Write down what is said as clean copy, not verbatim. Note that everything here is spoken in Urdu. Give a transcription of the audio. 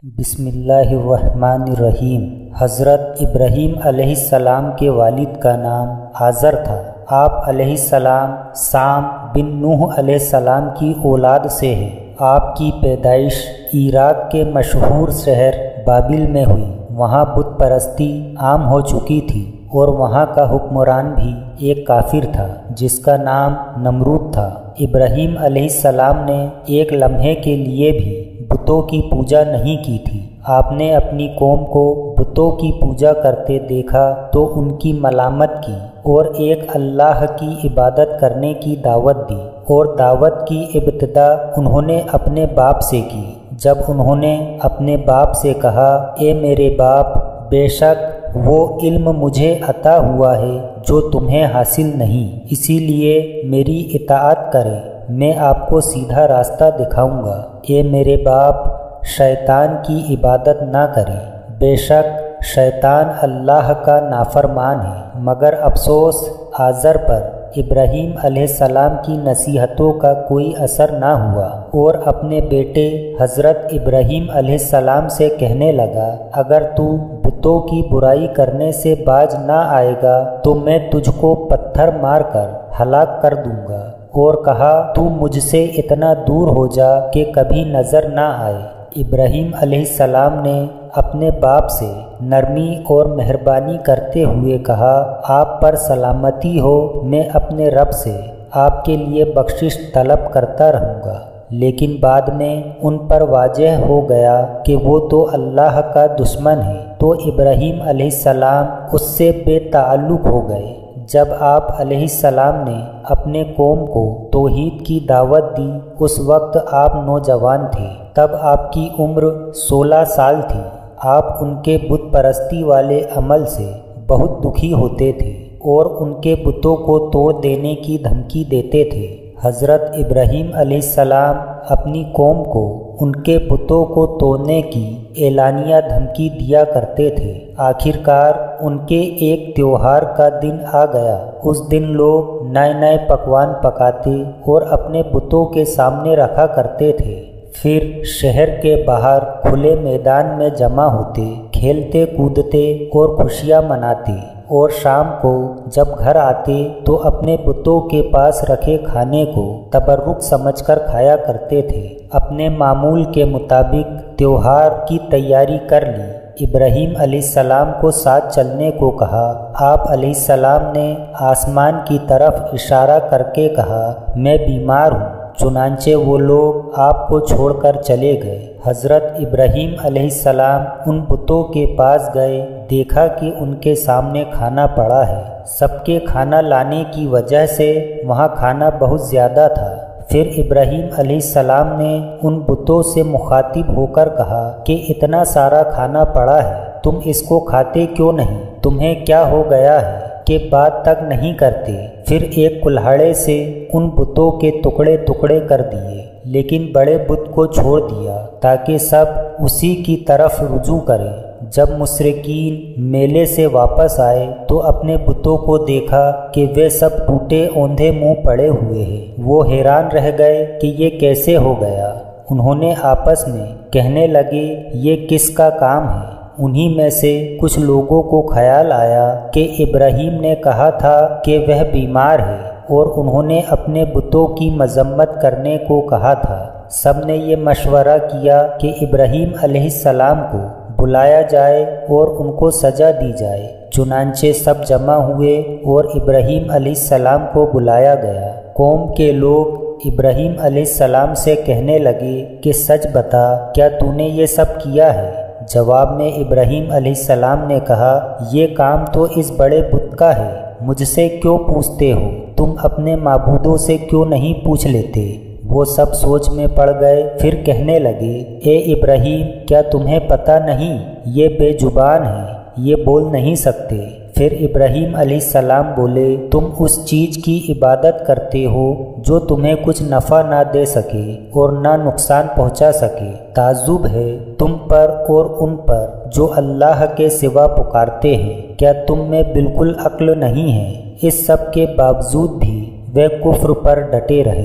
بسم اللہ الرحمن الرحیم۔ حضرت ابراہیم علیہ السلام کے والد کا نام آزر تھا۔ آپ علیہ السلام سام بن نوح علیہ السلام کی اولاد سے ہیں۔ آپ کی پیدائش عراق کے مشہور شہر بابل میں ہوئی۔ وہاں بت پرستی عام ہو چکی تھی اور وہاں کا حکمران بھی ایک کافر تھا جس کا نام نمرود تھا۔ ابراہیم علیہ السلام نے ایک لمحے کے لیے بھی بتوں کی پوجا نہیں کی تھی۔ آپ نے اپنی قوم کو بتوں کی پوجا کرتے دیکھا تو ان کی ملامت کی اور ایک اللہ کی عبادت کرنے کی دعوت دی، اور دعوت کی ابتدا انہوں نے اپنے باپ سے کی۔ جب انہوں نے اپنے باپ سے کہا، اے میرے باپ، بے شک وہ علم مجھے عطا ہوا ہے جو تمہیں حاصل نہیں، اسی لیے میری اطاعت کریں، میں آپ کو سیدھا راستہ دکھاؤں گا۔ اے میرے باپ، شیطان کی عبادت نہ کریں، بے شک شیطان اللہ کا نافرمان ہے۔ مگر افسوس آزر پر ابراہیم علیہ السلام کی نصیحتوں کا کوئی اثر نہ ہوا، اور اپنے بیٹے حضرت ابراہیم علیہ السلام سے کہنے لگا، اگر تو بتوں کی برائی کرنے سے باز نہ آئے گا تو میں تجھ کو پتھر مار کر ہلاک کر دوں گا، اور کہا، تو مجھ سے اتنا دور ہو جا کہ کبھی نظر نہ آئے۔ ابراہیم علیہ السلام نے اپنے باپ سے نرمی اور مہربانی کرتے ہوئے کہا، آپ پر سلامتی ہو، میں اپنے رب سے آپ کے لیے بخشش طلب کرتا رہوں گا۔ لیکن بعد میں ان پر واضح ہو گیا کہ وہ تو اللہ کا دشمن ہے، تو ابراہیم علیہ السلام اس سے بے تعلق ہو گئے۔ جب آپ علیہ السلام نے اپنے قوم کو توحید کی دعوت دی، اس وقت آپ نوجوان تھے، تب آپ کی عمر 16 سال تھی۔ آپ ان کے بت پرستی والے عمل سے بہت دکھی ہوتے تھے اور ان کے بتوں کو توڑ دینے کی دھمکی دیتے تھے۔ حضرت ابراہیم علیہ السلام اپنی قوم کو ان کے بتوں کو توڑنے کی اعلانیہ دھمکی دیا کرتے تھے۔ آخر کار ان کے ایک تہوار کا دن آ گیا۔ اس دن لوگ نئے نئے پکوان پکاتے اور اپنے بتوں کے سامنے رکھا کرتے تھے، پھر شہر کے باہر کھلے میدان میں جمع ہوتے، کھیلتے کودتے اور خوشیاں مناتے، اور شام کو جب گھر آتے تو اپنے بتوں کے پاس رکھے کھانے کو تبرک سمجھ کر کھایا کرتے تھے۔ اپنے معمول کے مطابق تہوار کی تیاری کر لی۔ ابراہیم علیہ السلام کو ساتھ چلنے کو کہا۔ آپ علیہ السلام نے آسمان کی طرف اشارہ کر کے کہا، میں بیمار ہوں۔ چنانچہ وہ لوگ آپ کو چھوڑ کر چلے گئے۔ حضرت ابراہیم علیہ السلام ان بتوں کے پاس گئے، دیکھا کہ ان کے سامنے کھانا پڑا ہے۔ سب کے کھانا لانے کی وجہ سے وہاں کھانا بہت زیادہ تھا۔ پھر ابراہیم علیہ السلام نے ان بتوں سے مخاطب ہو کر کہا کہ اتنا سارا کھانا پڑا ہے، تم اس کو کھاتے کیوں نہیں؟ تمہیں کیا ہو گیا ہے کہ بات تک نہیں کرتے؟ پھر ایک کلہاڑے سے ان بتوں کے ٹکڑے ٹکڑے کر دیے، لیکن بڑے بت کو چھوڑ دیا تاکہ سب اسی کی طرف رجوع کریں۔ جب مشرکین میلے سے واپس آئے تو اپنے بتوں کو دیکھا کہ وہ سب ٹوٹے اوندھے منہ پڑے ہوئے ہیں۔ وہ حیران رہ گئے کہ یہ کیسے ہو گیا۔ انہوں نے آپس میں کہنے لگے، یہ کس کا کام ہے؟ انہی میں سے کچھ لوگوں کو خیال آیا کہ ابراہیم نے کہا تھا کہ وہ بیمار ہے، اور انہوں نے اپنے بتوں کی مذمت کرنے کو کہا تھا۔ سب نے یہ مشورہ کیا کہ ابراہیم علیہ السلام کو بلایا جائے اور ان کو سزا دی جائے۔ چنانچہ سب جمع ہوئے اور ابراہیم علیہ السلام کو بلایا گیا۔ قوم کے لوگ ابراہیم علیہ السلام سے کہنے لگے کہ سچ بتا، کیا تو نے یہ سب کیا ہے؟ جواب میں ابراہیم علیہ السلام نے کہا، یہ کام تو اس بڑے بت کا ہے، مجھ سے کیوں پوچھتے ہو؟ تم اپنے معبودوں سے کیوں نہیں پوچھ لیتے؟ وہ سب سوچ میں پڑ گئے، پھر کہنے لگے، اے ابراہیم، کیا تمہیں پتہ نہیں یہ بے زبان ہیں، یہ بول نہیں سکتے؟ پھر ابراہیم علیہ السلام بولے، تم اس چیز کی عبادت کرتے ہو جو تمہیں کچھ نفع نہ دے سکے اور نہ نقصان پہنچا سکے۔ تعجب ہے تم پر اور ان پر جو اللہ کے سوا پکارتے ہیں، کیا تم میں بالکل عقل نہیں ہے؟ اس سب کے باوجود بھی وہ کفر پر ڈٹے رہے۔